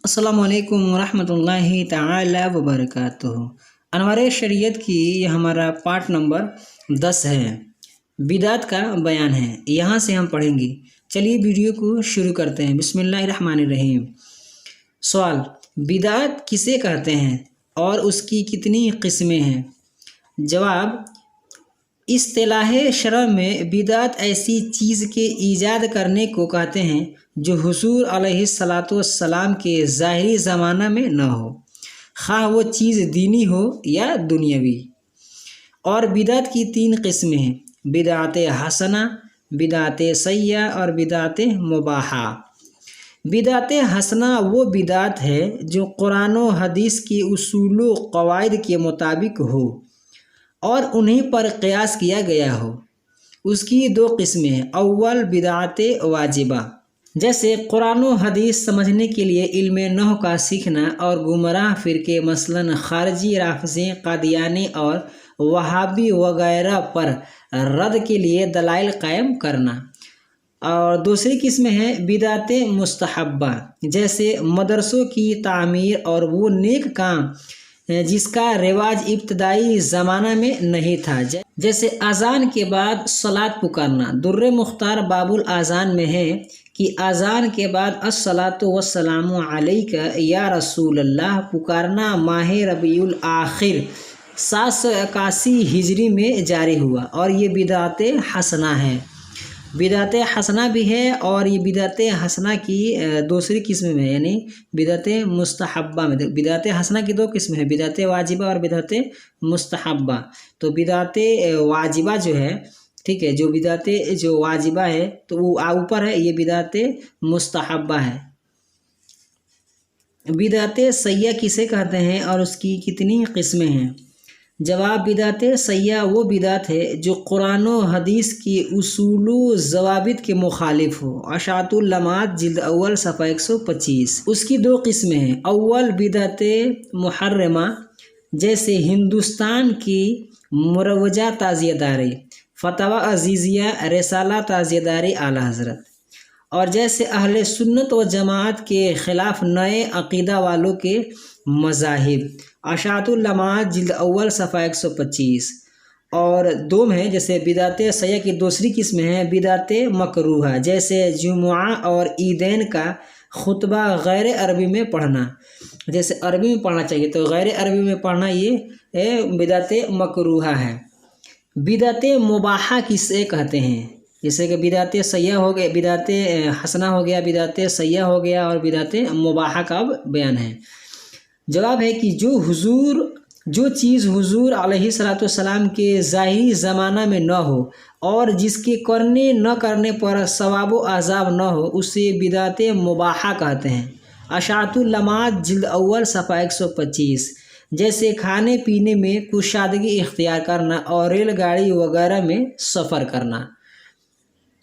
السلام علیکم ورحمۃ اللہ تعالی وبرکاتہ۔ انوار شریعت کی یہ ہمارا پارٹ نمبر 10 ہے، بدعت کا بیان ہے۔ یہاں سے ہم پڑھیں گے۔ چلیے ویڈیو کو شروع کرتے ہیں۔ بسم اللہ الرحمن الرحیم۔ سوال: بدعت کسے کہتے ہیں اور اس کی کتنی قسمیں ہیں؟ جواب: اصطلاح شرع میں بدعت ایسی چیز کے ایجاد کرنے کو کہتے ہیں جو حضور علیہ السلام کے ظاہری زمانہ میں نہ ہو، خواہ وہ چیز دینی ہو یا دنیاوی۔ اور بدعت کی 3 قسمیں ہیں: بدعت حسنہ، بدعت سیئہ اور بدعت مباحہ۔ بدعت حسنہ وہ بدعت ہے جو قرآن و حدیث کے اصول و قواعد کے مطابق ہو اور انہیں پر قیاس کیا گیا ہو۔ اس کی 2 قسمیں ہیں۔ اول، بدعت واجبہ، جیسے قرآن و حدیث سمجھنے کے لیے علم نحو کا سیکھنا اور گمراہ فرقے مثلاً خارجی، رافضی، قادیانی اور وہابی وغیرہ پر رد کے لیے دلائل قائم کرنا۔ اور دوسری قسم ہے بدعت مستحبہ، جیسے مدرسوں کی تعمیر اور وہ نیک کام جس کا رواج ابتدائی زمانہ میں نہیں تھا، جیسے اذان کے بعد صلاۃ پکارنا۔ در مختار باب الاذان میں ہے کہ اذان کے بعد الصلاۃ والسلام علیک یا رسول اللہ پکارنا ماہ ربیع الاخر 781 ہجری میں جاری ہوا، اور یہ بدعت حسنہ ہے۔ بدعت حسنہ بھی ہے، اور یہ بدعت حسنہ کی دوسری قسم میں، یعنی بدعت مستحبہ میں۔ بدعت حسنہ کی 2 قسمیں ہیں، بدعت واجبہ اور بدعت مستحبہ۔ تو بدعت واجبہ جو ہے، ٹھیک ہے، جو بدعت جو واجبہ ہے تو وہ اوپر ہے، یہ بدعت مستحبہ ہے۔ بدعت سیئہ کسے کہتے ہیں اور اس کی کتنی قسمیں ہیں؟ جواب: بدعت سیئہ وہ بدعت ہے جو قرآن و حدیث کی اصول و ضوابط کے مخالف ہو۔ اشاعۃ اللمعات جلد اول صفحہ 125۔ اس کی 2 قسمیں ہیں۔ اول، بدعت محرمہ، جیسے ہندوستان کی مروجہ تعزیہ داری، فتویٰ عزیزیہ، رسالہ تعزیہ داری اعلیٰ حضرت، اور جیسے اہل سنت و جماعت کے خلاف نئے عقیدہ والوں کے مذاہب۔ اشاعۃ اللمعات جلد اول صفحہ 125۔ اور 2 ہے، جیسے بدعت سیئہ کی دوسری قسم ہے بدعت مکروہہ، جیسے جمعہ اور عیدین کا خطبہ غیر عربی میں پڑھنا، جیسے عربی میں پڑھنا چاہیے تو غیر عربی میں پڑھنا، یہ بدعت مکروہہ ہے۔ بدعت مباحہ کسے کہتے ہیں؟ جیسے کہ بدعت سیئہ ہو گیا، بدعت حسنہ ہو گیا، بدعت سیئہ ہو گیا، اور بدعت مباحہ کا بیان ہے۔ جواب ہے کہ جو چیز حضور علیہ السلام کے ظاہری زمانہ میں نہ ہو اور جس کے کرنے نہ کرنے پر ثواب و عذاب نہ ہو، اسے بدعت مباحہ کہتے ہیں۔ اشاعۃ اللمعات جلد اول صفحہ 125۔ جیسے کھانے پینے میں کشادگی اختیار کرنا اور ریل گاڑی وغیرہ میں سفر کرنا۔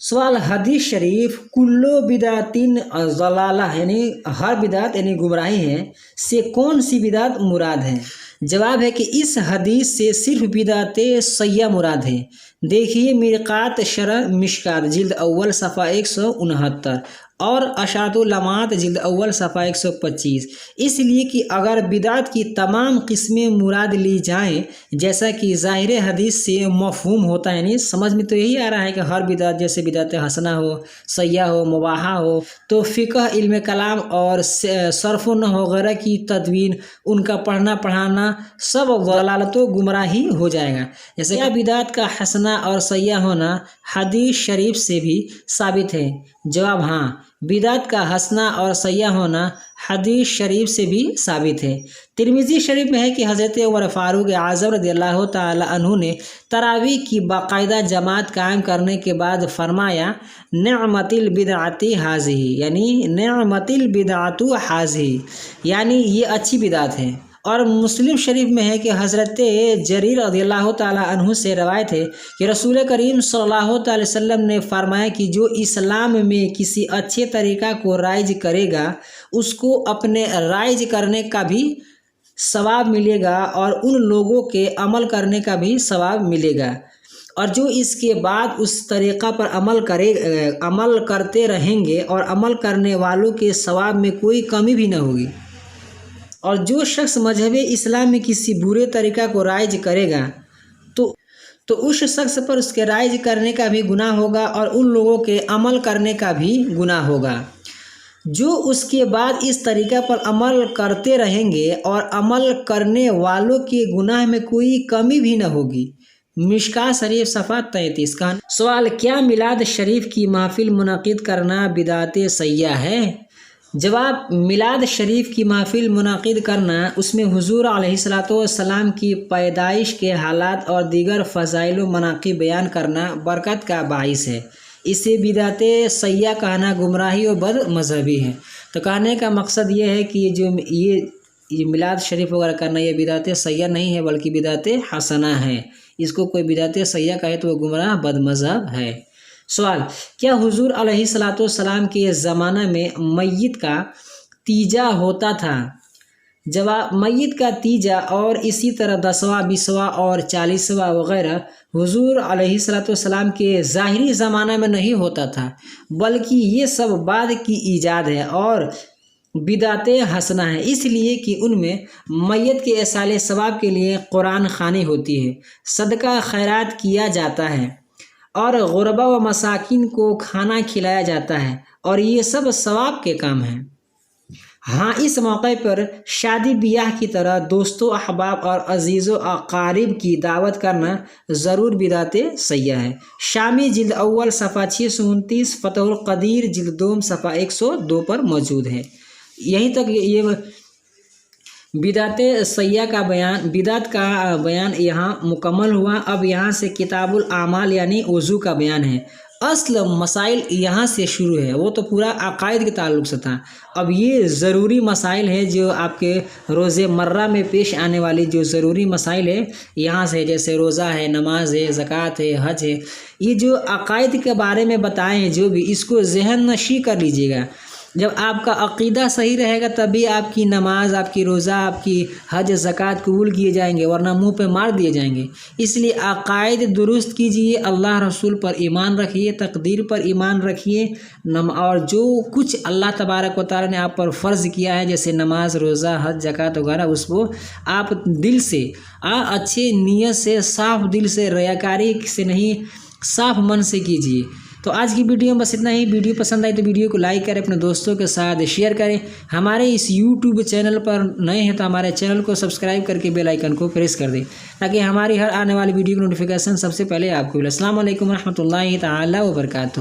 سوال: حدیث شریف کلو بدعتن ضلالہ، یعنی ہر بدعت یعنی گمراہی ہے، سے کون سی بدعت مراد ہے؟ جواب ہے کہ اس حدیث سے صرف بدعت سیئہ مراد ہے۔ دیکھیے مرقات شرح مشکات جلد اول صفحہ 169 اور اشاعۃ اللمعات جلد اول صفحہ 125۔ اس لیے کہ اگر بدعت کی تمام قسمیں مراد لی جائیں، جیسا کہ ظاہر حدیث سے مفہوم ہوتا ہے، یعنی سمجھ میں تو یہی آ رہا ہے کہ ہر بدعت جیسے بدعت حسنہ ہو، سیئہ ہو، مباحہ ہو، تو فقہ، علم کلام اور صرف و نحو وغیرہ کی تدوین، ان کا پڑھنا پڑھانا سب ضلالت و گمراہی ہو جائے گا۔ جیسے کہ بدعت کا حسنہ اور سیئہ ہونا حدیث شریف سے بھی ثابت ہے۔ جواب: ہاں، بدعت کا حسنہ اور سیئہ ہونا حدیث شریف سے بھی ثابت ہے۔ ترمذی شریف میں ہے کہ حضرت عمر فاروق اعظم رضی اللہ تعالی عنہ نے تراویح کی باقاعدہ جماعت قائم کرنے کے بعد فرمایا: نعمت البدعۃ ھذہ، یعنی نعمت البدعۃ ھذہ، یعنی یہ اچھی بدعت ہے۔ اور مسلم شریف میں ہے کہ حضرت جریر رضی اللہ تعالیٰ عنہ سے روایت ہے کہ رسول کریم صلی اللہ علیہ وسلم نے فرمایا کہ جو اسلام میں کسی اچھے طریقہ کو رائج کرے گا، اس کو اپنے رائج کرنے کا بھی ثواب ملے گا اور ان لوگوں کے عمل کرنے کا بھی ثواب ملے گا۔ اور جو اس کے بعد اس طریقہ پر عمل کرتے رہیں گے اور عمل کرنے والوں کے ثواب میں کوئی کمی بھی نہ ہوگی۔ اور جو شخص مذہب اسلام میں کسی برے طریقہ کو رائج کرے گا تو اس شخص پر اس کے رائج کرنے کا بھی گناہ ہوگا اور ان لوگوں کے عمل کرنے کا بھی گناہ ہوگا جو اس کے بعد اس طریقہ پر عمل کرتے رہیں گے اور عمل کرنے والوں کے گناہ میں کوئی کمی بھی نہ ہوگی۔ مشکاۃ شریف صفحہ 33 کا سوال، کیا میلاد شریف کی محفل منعقد کرنا بدعت سیئہ ہے؟ جواب، میلاد شریف کی محفل منعقد کرنا، اس میں حضور علیہ السلام کی پیدائش کے حالات اور دیگر فضائل و مناقب بیان کرنا برکت کا باعث ہے۔ اسے بدعت سیئہ کہنا گمراہی و بد مذہبی ہے۔ تو کہنے کا مقصد یہ ہے کہ یہ میلاد شریف وغیرہ کرنا یہ بدعت سیئہ نہیں ہے بلکہ بدعت حسنہ ہے۔ اس کو کوئی بدعت سیئہ کہے تو وہ گمراہ بد مذہب ہے۔ سوال، کیا حضور علیہ السلام کے زمانہ میں میت کا تیجا ہوتا تھا؟ جواب، میت کا تیجا اور اسی طرح 10واں 20واں اور 40واں وغیرہ حضور علیہ السلام کے ظاہری زمانہ میں نہیں ہوتا تھا بلکہ یہ سب بعد کی ایجاد ہے اور بدعت حسنہ ہے، اس لیے کہ ان میں میت کے ایصال ثواب کے لیے قرآن خوانی ہوتی ہے، صدقہ خیرات کیا جاتا ہے اور غربا و مساکین کو کھانا کھلایا جاتا ہے اور یہ سب ثواب کے کام ہیں۔ ہاں، اس موقع پر شادی بیاہ کی طرح دوستوں احباب اور عزیز و اقارب کی دعوت کرنا ضرور بدعت سیئہ ہے۔ شامی جلد اول صفحہ 629، فتح القدیر جلد دوم صفحہ 102 پر موجود ہے۔ یہیں تک یہ بدعت سیئہ کا بدعت کا بیان یہاں مکمل ہوا۔ اب یہاں سے کتاب الاعمال یعنی وضو کا بیان ہے۔ اصل مسائل یہاں سے شروع ہے، وہ تو پورا عقائد کے تعلق سے تھا۔ اب یہ ضروری مسائل ہے جو آپ کے روز مرہ میں پیش آنے والی جو ضروری مسائل ہے یہاں سے، جیسے روزہ ہے، نماز ہے، زکوٰۃ ہے، حج ہے، یہ جو عقائد کے بارے میں بتائے ہیں جو بھی، اس کو ذہن نشی کر لیجیے گا۔ جب آپ کا عقیدہ صحیح رہے گا تبھی آپ کی نماز، آپ کی روزہ، آپ کی حج زکوٰۃ قبول کیے جائیں گے، ورنہ منہ پہ مار دیے جائیں گے۔ اس لیے عقائد درست کیجیے، اللہ رسول پر ایمان رکھیے، تقدیر پر ایمان رکھیے، اور جو کچھ اللہ تبارک و تعالیٰ نے آپ پر فرض کیا ہے جیسے نماز، روزہ، حج زکوٰۃ وغیرہ، اس کو آپ دل سے اچھے نیت سے، صاف دل سے، ریاکاری سے نہیں، صاف من سے کیجیے۔ تو آج کی ویڈیو میں بس اتنا ہی۔ ویڈیو پسند آئی تو ویڈیو کو لائک کریں، اپنے دوستوں کے ساتھ شیئر کریں۔ ہمارے اس یوٹیوب چینل پر نئے ہیں تو ہمارے چینل کو سبسکرائب کر کے بیل آئیکن کو پریس کر دیں تاکہ ہماری ہر آنے والی ویڈیو کی نوٹیفیکیشن سب سے پہلے آپ کو ملے۔ السلام علیکم ورحمۃ اللہ تعالیٰ وبرکاتہ۔